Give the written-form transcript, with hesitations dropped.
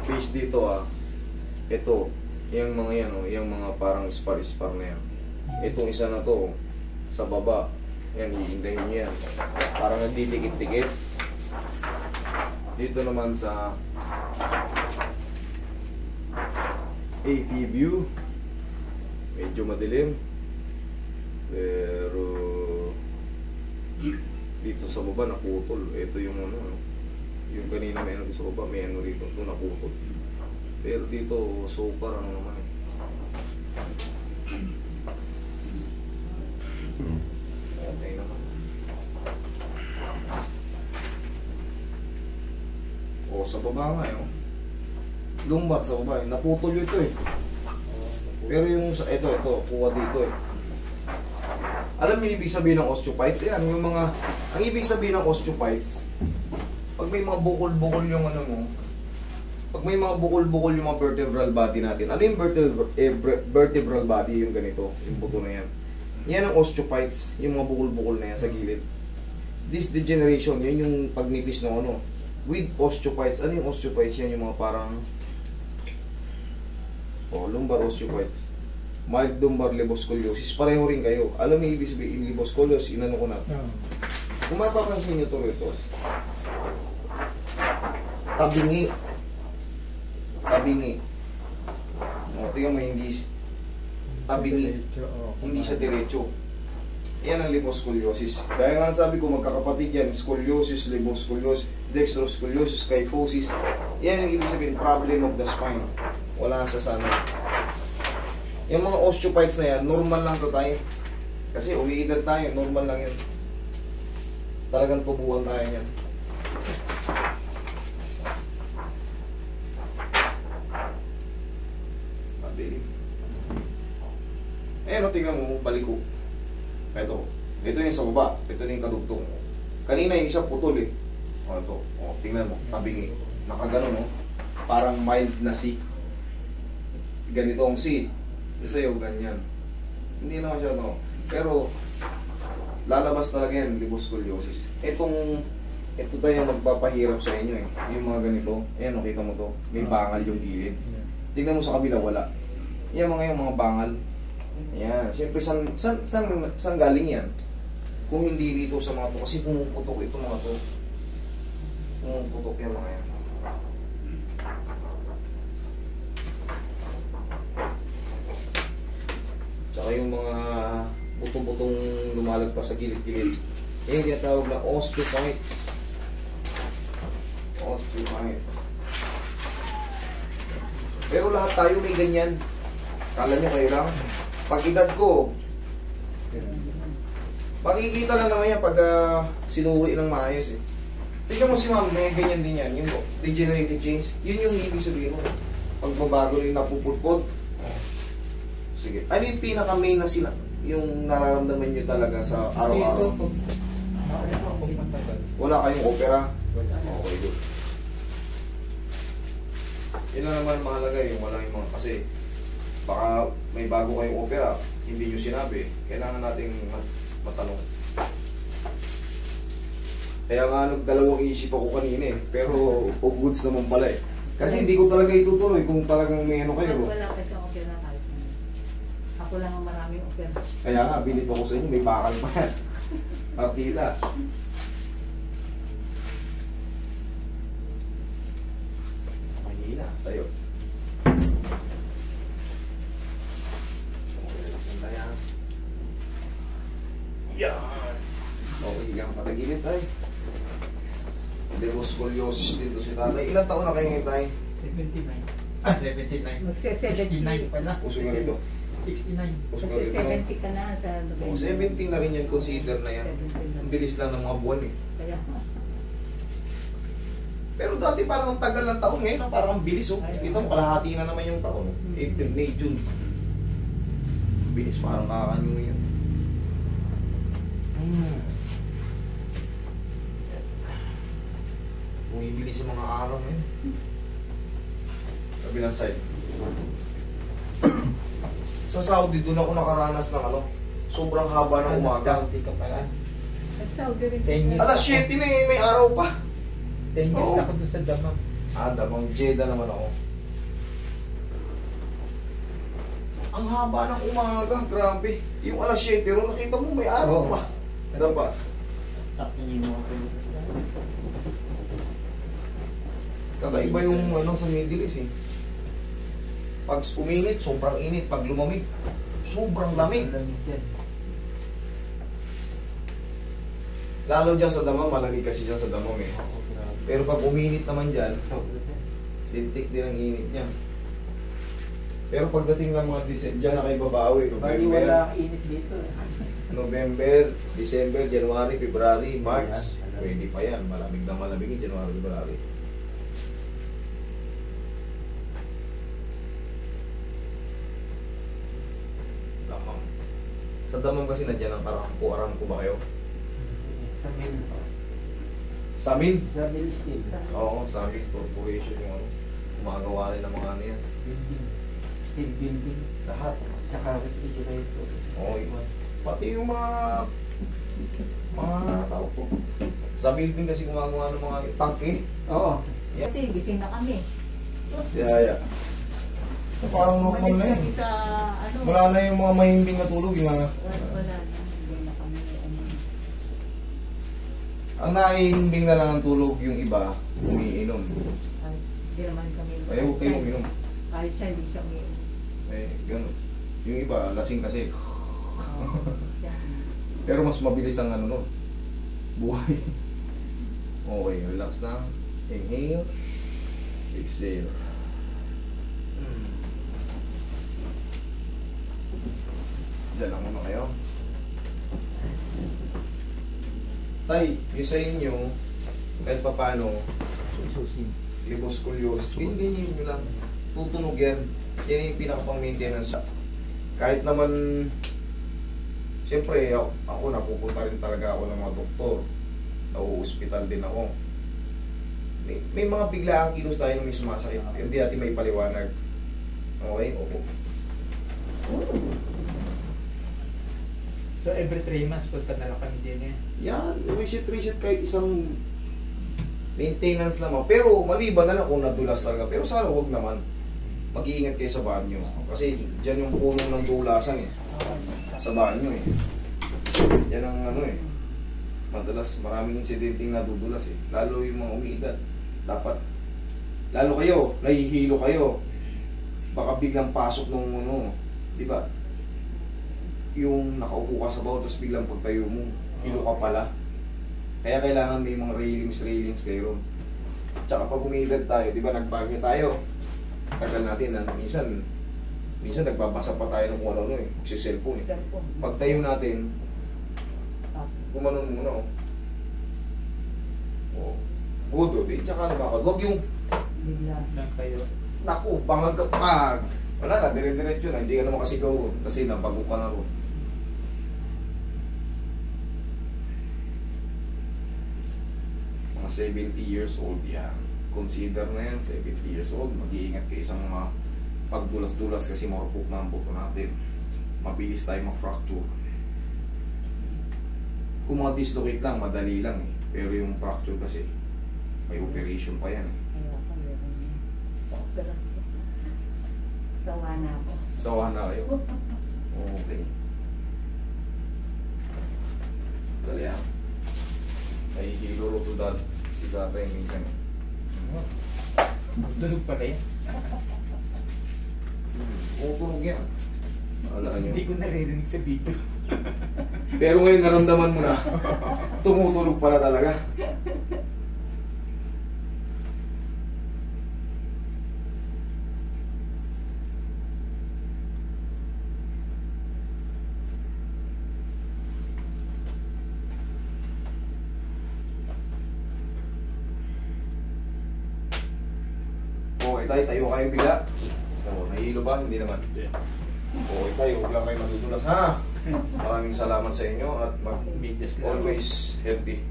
base dito ito, yung mga yan yung mga parang spar-spar na yan. Itong isa na to, sa baba, yan, iindahin nyo yan. Parang nagdidikit-dikit. Dito naman sa AP view, medyo madilim. Pero dito sa baba naputol. Ito yung yung kanina may sa baba, may rito, ito naputol. Pero dito super naman okay naman. O sa baba nga lumbar sa baba naputol ito pero yung sa ito kuha dito Alam mo yung ibig sabihin ng osteophytes? Yan, yung mga, ang ibig sabihin ng osteophytes, pag may mga bukol-bukol yung pag may mga bukol-bukol yung mga vertebral body natin, ano yung vertebral body, yung ganito, yung buto na yan. Yan ang osteophytes, yung mga bukol-bukol na yan sa gilid. This degeneration, yun yung pagnipis ng with osteophytes. Ano yung osteophytes? Yan yung mga parang lumbar osteophytes. Mild lumbar liboscoliosis. Pareho rin kayo. Alam mo ibig sabihin, liboscoliosis, inano ko na. Kung mapapansin nyo ito. Tabingi. Tingnan mo, hindi tabingi. Hindi siya diretso. Yan ang liboscoliosis. Kaya nga sabi ko, magkakapatid yan. Scoliosis, liboscoliosis, dextroscoliosis, kyphosis. Yan ang ibig sabihin, problem of the spine. Wala sa sana. Yung mga osteophytes na yan, normal lang to tayo. Kasi umiidad tayo, normal lang yun. Talagang tubuhan tayo yan. Mabilis. Tingnan mo, balik ko. Ito yung sa baba. Ito yung kadugtong. Kanina yung isa putol ito. Tingnan mo, tabingi. Nakaganon parang mild na C. Ganito ang C. Sa'yo, ganyan. Hindi naman siya pero lalabas talaga yan, liboscoliosis. Ito tayo magpapahirap sa inyo yung mga ganito. Ayan, nakita mo to. May bangal yung gilid. Tingnan mo sa kabila, wala. Yan yung mga bangal. Ayan. Siyempre, saan galing yan? Kung hindi dito sa mga to. Kasi pumuputok ito mga to. Pumuputok yan mga yan. Tsaka yung mga butong-butong lumalagpas sa gilid-gilid. Yan yung tinatawag na osteophytes. Pero lahat tayo may ganyan. Kala nyo kayo lang. Pag edad ko, makikita lang naman yan pag sinuri ng maayos Tingnan mo si ma'am, may ganyan din yan. Yung degenerative change. Yun yung ibig sabihin mo. Pag mabago yung napuputpot. Sige. Ano yung pinaka-main na yung nararamdaman nyo talaga sa araw-araw? Wala kayong opera? Okay, good. Yun lang naman mahalaga yung wala yung mga kasi baka may bago kayong opera, hindi nyo sinabi. Kailangan nating matanong. Kaya nga nagdalawang isip ako kanina pero goods naman pala Kasi hindi ko talaga itutuloy kung talagang may kayo. Wala kasi ang opera kahit ako lang ang maraming opera. Kaya nga, bilip ako sa inyo, may bakal pa yan. Pakita. Mahina, tayo. Relaxan tayo. Yan. Okay, higang patagilid tayo. Liboscoliosis dito si tatay. Ilan taon na kayo ngayon tayo? 79. 69 pala. Puso nga rito. 69. Puso nga rito. 70 ka na sa 70 na rin yan, consider na yan. Ang bilis lang ng mga buwan Kaya Pero dati parang ang tagal ng taon ngayon, parang ang bilis Ito, kalahati na naman yung taon. April, May, June. Bilis, parang kakanyo yan. Bumibili sa mga araw ngayon. Kabilang side. Sa Saudi, doon ako nakaranas ng sobrang haba ng umaga. Saudi ka pala. Saudi rin. 10 years. Alas 7 na may araw pa. 10 years ako doon sa Damam. Damang Jeddah naman ako. Ang haba ng umaga, grabe. Yung alas 7, ro, nakita mo may araw pa. Ano pa? Sakto niyo yung mga pilitas na. Kakaiba yung ano sa Middle East eh. Pag uminit, sobrang init. Pag lumamig, sobrang lamig. Lamig yan. Lalo dyan sa damam, malamig kasi dyan sa damam eh. Oo, grabe. Pero pag uminit naman dyan, Sobra yan. lintik din ang init niya. Pero pagdating ng mga dyan na kayo babawi, Bali wala ang init dito. November, December, January, February, March. Pwede pa yan. Malamig na malamig yung January, February. Damam. Sa damam kasi nandiyan ang Aramco. Aramco ba kayo? Sa mill. Samin? Sa mill steel. Oo, Samin Corporation yung ano. Gumagawa rin ng mga ano yan. Building. Steel building. Lahat. Tsaka refrigerator. Oo, pati yung mga tao po. Sa building kasi gumagawa ng mga tangke. Oo. Yeah. Ito, gising na kami. Yeah. Parang normal na yan. Umalis kami sa, ano, Wala na yung mga mahimbing na tulog. Yung mga... wala na. Hindi na kami, ano. Ang naihimbing na lang ang tulog yung iba, umiinom. Kahit hindi naman kami. Ay, huwag kayo uminom. Kahit siya, hindi siya umiinom. Yun. Yung iba, lasing kasi. Siya. Pero mas mabilis ang ano no. Buhay. Okay, relax lang. Inhale. Exhale. Diyan lang muna kayo. Tay, yung sa inyo, kahit pa paano, Susin. libosculios, ganyan nyo lang. Tutunog yan. Yan yung pinaka-pang-maintenance. Kahit naman, siyempre, ako napupunta rin talaga ako ng mga doktor. Nauuspital din ako. May mga biglaang kilos tayo na may sumasakit. Hindi natin may paliwanag. Okay? Opo. So every 3 months punta na lang kami din eh. Yan, reset kahit isang maintenance lamang. Pero maliban na lang kung nadulas talaga. Pero sana huwag naman. Mag-iingat kayo sa banyo. Kasi dyan yung punong ng dulasan eh. Sa banyo eh. Yan ang ano eh. Madalas maraming insidenteng nadudulas eh. Lalo yung mga umiidad. Dapat, lalo kayo, nahihilo kayo. Baka biglang pasok ng ano, di ba? Yung nakaupo ka sa bawah, tapos biglang pagtayo mo, hilo ka pala. Kaya kailangan may mga railings kayo. Tsaka pag umiidad tayo, di ba nagbagyo tayo, tagal natin na minsan nagbabasa pa tayo ng kung ano eh, magsiselfone eh. Cellphone. Pag tayo natin, gumanon muna oh. Oh. Good oh, di tsaka namakad. Huwag yung, Bigla. Lang tayo. naku, bangag kapag. Wala na, dire-diretso na, hindi ka naman kasi gawin. Kasi nabago ka na ron. Mga 70 years old yan. Consider na yan, 70 years old. Mag-iingat kayo sa mga pagdulas-dulas kasi marupok na ang buto natin. Mabilis tayo ma-fracture. Kung mga dislocate lang, madali lang eh. Pero yung fracture kasi, may operation pa yan eh. Ayoko, meron. Pero, sawa na ako. Sawa na kayo. Okay. Dali ah. Nahihilo ro to dad. Si tatay minsan eh. Dulog pala yan. Tunog yan. Alaan nyo. Hindi ko naririnig sa video. Pero ngayon naramdaman mo na. Tumutulog pala talaga. Okay tayo kayo bigla. Oh, nahihilo ba? Hindi naman. Okay tayo, huwag lang kayo madudulas ha. Maraming salamat sa inyo at Medyas lang. always healthy.